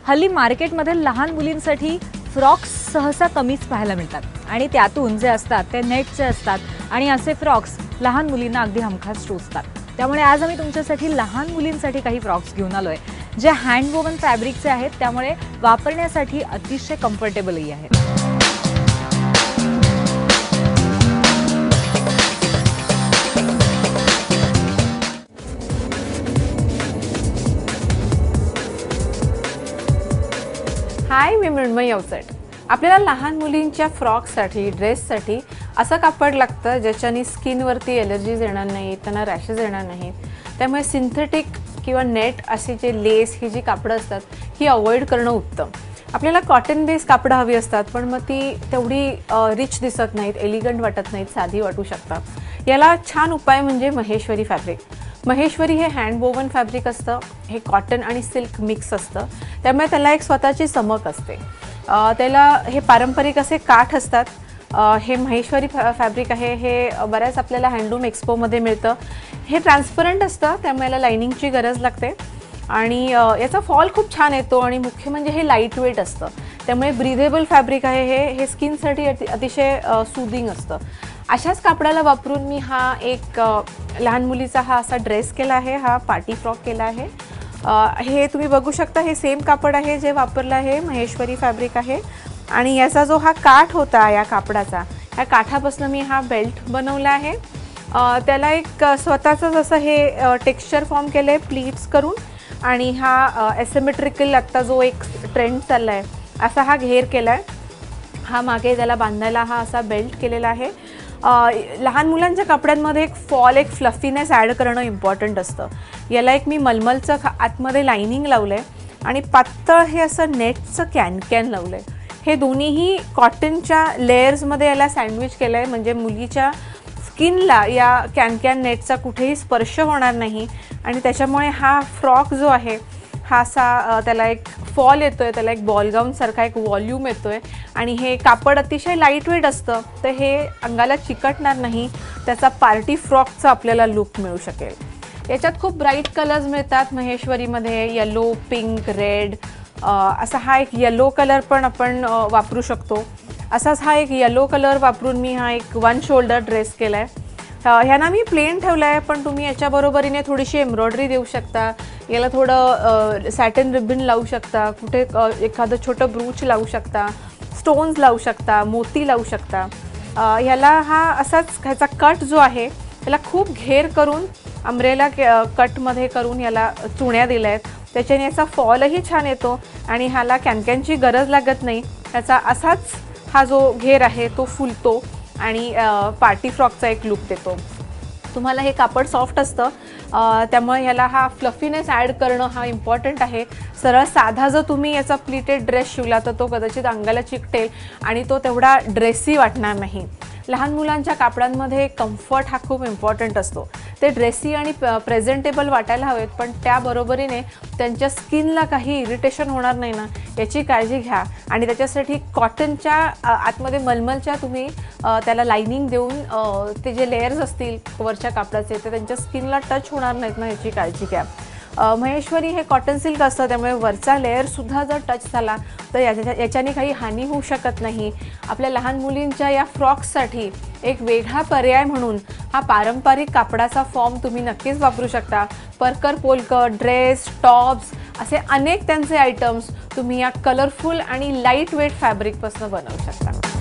हल्ली मार्केटमध्ये लहान मुलींसाठी फ्रॉक्स सहसा कमीच पाहायला मिळतात आणि त्यातून जे असतात ते नेटचे असतात आणि असे फ्रॉक्स लहान मुलींना अगदी हमखास टोचतात। त्यामुळे आज आम्ही तुमच्यासाठी लहान मुलींसाठी काही फ्रॉक्स घेऊन आलोय जे हँड वोवन फॅब्रिकचे आहेत, त्यामुळे वापरण्यासाठी अतिशय कम्फर्टेबलही आहेत। हाय, मी मृण्मयी अवचट। आपल्याला लहान मुलींच्या फ्रॉक्ससाठी ड्रेससाठी असं कापड लागतं ज्याच्याने स्किनवरती एलर्जीज येणार नाहीत, त्यांना रॅशेस येणार नाहीत। त्यामुळे सिंथेटिक किंवा नेट अशी जे लेस ही जी कापडं असतात ही अवॉइड करणं उत्तम। आपल्याला कॉटन बेस कापडं हवी असतात, पण मग ती तेवढी रिच दिसत नाहीत, एलिगंट वाटत नाहीत, साधी वाटू शकतात। याला छान उपाय म्हणजे महेश्वरी फॅब्रिक। महेश्वरी हे हँड वोवन फॅब्रिक असतं, हे कॉटन आणि सिल्क मिक्स असतं, त्यामुळे त्याला एक स्वतःची चमक असते। त्याला हे पारंपरिक असे काठ असतात। हे महेश्वरी फॅब्रिक आहे, हे बऱ्याच आपल्याला हँडलूम एक्सपोमध्ये मिळतं। हे ट्रान्सपरंट असतं, त्यामुळे याला लाइनिंगची गरज लागते आणि याचा फॉल खूप छान येतो आणि मुख्य म्हणजे हे लाईट वेट असतं, त्यामुळे ब्रीदेबल फॅब्रिक आहे। हे स्किनसाठी अतिशय सूदिंग असतं। अशाच कापडाला वापरून मी हा एक लहान मुलीचा हा असा ड्रेस केला आहे, हा पार्टी फ्रॉक केला आहे। हे तुम्ही बघू शकता, हे सेम कापड आहे जे वापरलं आहे, महेश्वरी फॅब्रिक आहे। आणि याचा जो हा काठ होता या कापडाचा, या काठापासून मी हा बेल्ट बनवला आहे। त्याला एक स्वतःचं जसं हे टेक्स्चर फॉर्म केलं आहे प्लीट्स करून, आणि हा एसिमेट्रिकल आत्ता जो एक ट्रेंड चालला आहे असा हा घेर केला आहे। हा मागे त्याला बांधायला हा असा बेल्ट केलेला आहे। लहान मुलांच्या कपड्यांमध्ये एक फॉल, एक फ्लफीनेस ॲड करणं इम्पॉर्टंट असतं। याला एक मी मलमलचं आतमध्ये लाइनिंग लावलं आहे आणि पातळ हे असं नेटचं कॅन लावलं आहे। हे दोन्हीही कॉटनच्या लेयर्समध्ये याला सँडविच केलं आहे, म्हणजे मुलीच्या स्किनला या कॅन नेटचा कुठेही स्पर्श होणार नाही आणि त्याच्यामुळे हा फ्रॉक जो आहे हा असा त्याला एक फॉल येतोय, त्याला एक बॉलगाऊनसारखा एक वॉल्यूम येतोय आणि हे कापड अतिशय लाईट वेट असतं, तर हे अंगाला चिकटणार नाही, त्याचा पार्टी फ्रॉकचा आपल्याला लुक मिळू शकेल। याच्यात खूप ब्राईट कलर्स मिळतात महेश्वरीमध्ये, येलो, पिंक, रेड, असा हा एक येलो कलर पण आपण वापरू शकतो। असाच हा एक येलो कलर वापरून मी हा एक वन शोल्डर ड्रेस केला आहे। ह्यांना मी प्लेन ठेवलं आहे, पण तुम्ही याच्याबरोबरीने थोडीशी एम्ब्रॉयडरी देऊ शकता, याला थोडं सॅटिन रिबन लावू शकता, कुठे एखादं छोटं ब्रूच लावू शकता, स्टोन्स लावू शकता, मोती लावू शकता। ह्याला हा असाच ह्याचा कट जो आहे त्याला खूप घेर करून अम्ब्रेला कटमध्ये करून याला चुण्या दिल्या आहेत, त्याच्याने याचा फॉलही छान येतो आणि ह्याला कॅनकॅनची गरज लागत नाही। त्याचा असाच हा जो घेर आहे तो फुलतो आणि पार्टी फ्रॉकचा एक लुक देतो। तुम्हाला हे कापड सॉफ्ट असतं, त्यामुळे ह्याला हा फ्लफीनेस ॲड करणं हा इम्पॉर्टंट आहे। सरळ साधा जर तुम्ही याचा प्लीटेड ड्रेस शिवला तर तो कदाचित अंगाला चिकटेल आणि तो तेवढा ड्रेसी वाटणार नाही। लहान मुलांच्या कापडांमध्ये कम्फर्ट हा खूप इम्पॉर्टंट असतो। ते ड्रेसी आणि प्रेझेंटेबल वाटायला हवेत, पण त्याबरोबरीने त्यांच्या स्किनला काही इरिटेशन होणार नाही ना, याची काळजी घ्या। आणि त्याच्यासाठी कॉटनच्या आतमध्ये मलमलच्या तुम्ही त्याला लाइनिंग देऊन ते जे लेयर्स असतील वरच्या कापडाचे ते त्यांच्या स्किनला टच होणार नाहीत ना, याची काळजी घ्या। महेश्वरी हे कॉटन सिल्क असतं, त्यामुळे वरचा लेअरसुद्धा जर टच झाला तर याच्याने काही हानी होऊ शकत नाही। आपल्या लहान मुलींच्या या फ्रॉक्ससाठी एक वेगळा पर्याय म्हणून हा पारंपरिक कापडाचा फॉर्म तुम्ही नक्कीच वापरू शकता। परकर पोलकट, ड्रेस, टॉप्स असे अनेक त्यांचे आयटम्स तुम्ही या कलरफुल आणि लाईट वेट फॅब्रिकपासून बनवू शकता।